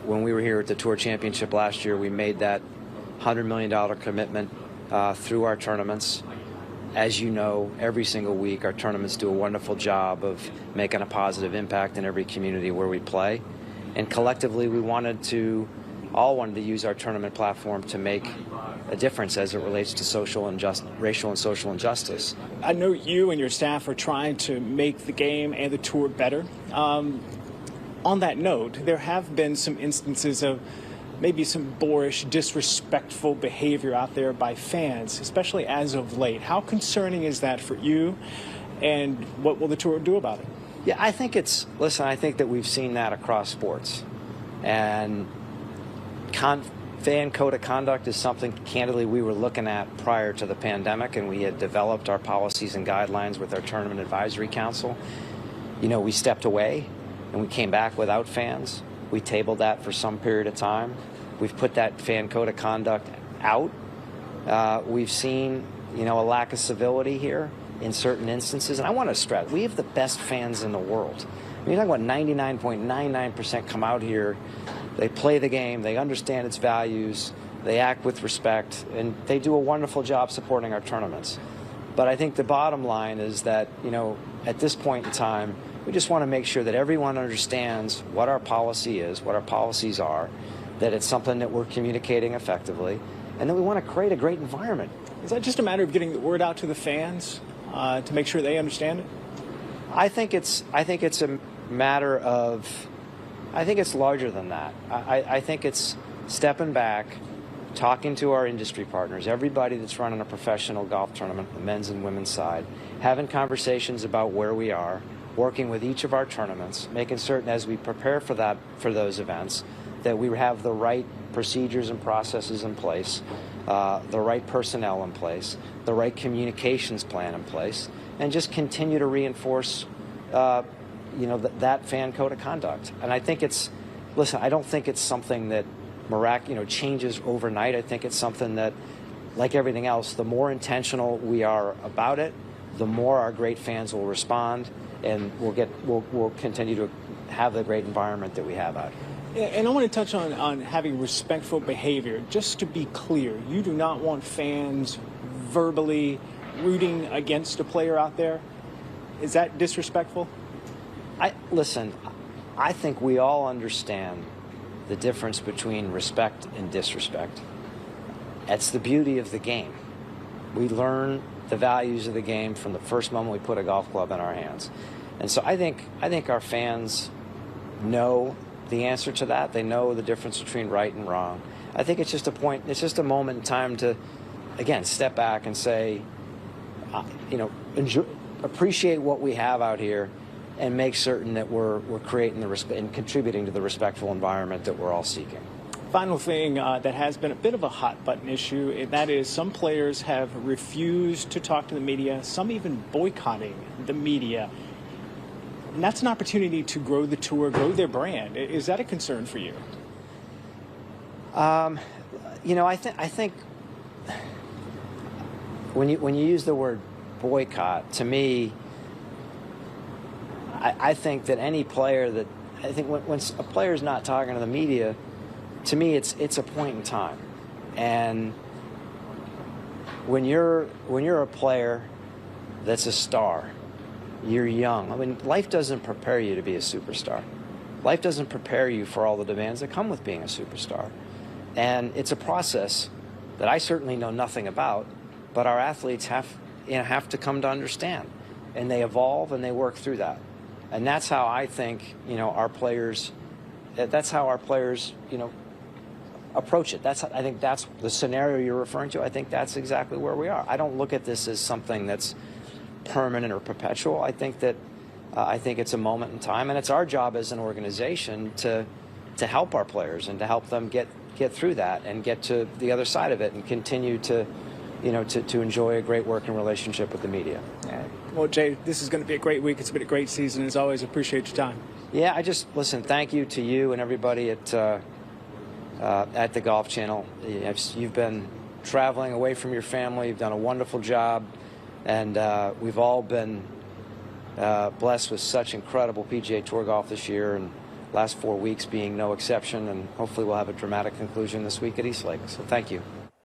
when we were here at the Tour Championship last year, we made that $100 million commitment through our tournaments. As you know, every single week our tournaments do a wonderful job of making a positive impact in every community where we play. And collectively, we all wanted to use our tournament platform to make a difference as it relates to racial and social injustice. I know you and your staff are trying to make the game and the tour better. On that note, there have been some instances of maybe some boorish, disrespectful behavior out there by fans, especially as of late. How concerning is that for you, and what will the tour do about it? Yeah, I think I think that we've seen that across sports. And fan code of conduct is something, candidly, we were looking at prior to the pandemic, and we had developed our policies and guidelines with our Tournament Advisory Council. You know, we stepped away, and we came back without fans. We tabled that for some period of time. We've put that fan code of conduct out. We've seen, a lack of civility here in certain instances. And I want to stress, we have the best fans in the world. I mean, you're talking about 99.99% come out here. They play the game. They understand its values. They act with respect. And they do a wonderful job supporting our tournaments. But I think the bottom line is that, at this point in time, we just want to make sure that everyone understands what our policy is, what our policies are, that it's something that we're communicating effectively, and that we want to create a great environment. Is that just a matter of getting the word out to the fans to make sure they understand it? I think it's a matter of, I think it's larger than that. I think it's stepping back, talking to our industry partners, everybody that's running a professional golf tournament, the men's and women's side, having conversations about where we are, working with each of our tournaments, making certain as we prepare for those events, that we have the right procedures and processes in place, the right personnel in place, the right communications plan in place, and just continue to reinforce, that fan code of conduct. And I think I don't think it's something that changes overnight. I think it's something that, like everything else, the more intentional we are about it, the more our great fans will respond, and we'll continue to have the great environment that we have out here. Yeah, and I want to touch on having respectful behavior. Just to be clear, you do not want fans verbally rooting against a player out there. Is that disrespectful? Listen, I think we all understand the difference between respect and disrespect. That's the beauty of the game. We learn the values of the game from the first moment we put a golf club in our hands. And so I think our fans know the answer to that. They know the difference between right and wrong. I think it's just a moment in time to, again, step back and say, appreciate what we have out here, and make certain that we're creating and contributing to the respectful environment that we're all seeking. Final thing that has been a bit of a hot button issue, and that is some players have refused to talk to the media, some even boycotting the media. And that's an opportunity to grow the tour, grow their brand. Is that a concern for you? I think when you use the word boycott, to me, I think that any player when a player is not talking to the media, to me it's a point in time. And when you're a player that's a star, you're young. I mean, life doesn't prepare you to be a superstar. Life doesn't prepare you for all the demands that come with being a superstar. And it's a process that I certainly know nothing about, but our athletes have to come to understand. And they evolve and they work through that. And that's how I think, our players approach it. I think that's the scenario you're referring to. I think that's exactly where we are. I don't look at this as something that's permanent or perpetual. I think it's a moment in time, and it's our job as an organization to help our players and to help them get through that and get to the other side of it and continue to enjoy a great working relationship with the media. Well, Jay, this is going to be a great week. It's been a great season. As always, appreciate your time. Yeah, listen, thank you to you and everybody at the Golf Channel. You've been traveling away from your family. You've done a wonderful job. And we've all been blessed with such incredible PGA Tour golf this year. And last 4 weeks being no exception, and hopefully we'll have a dramatic conclusion this week at East Lake. So thank you.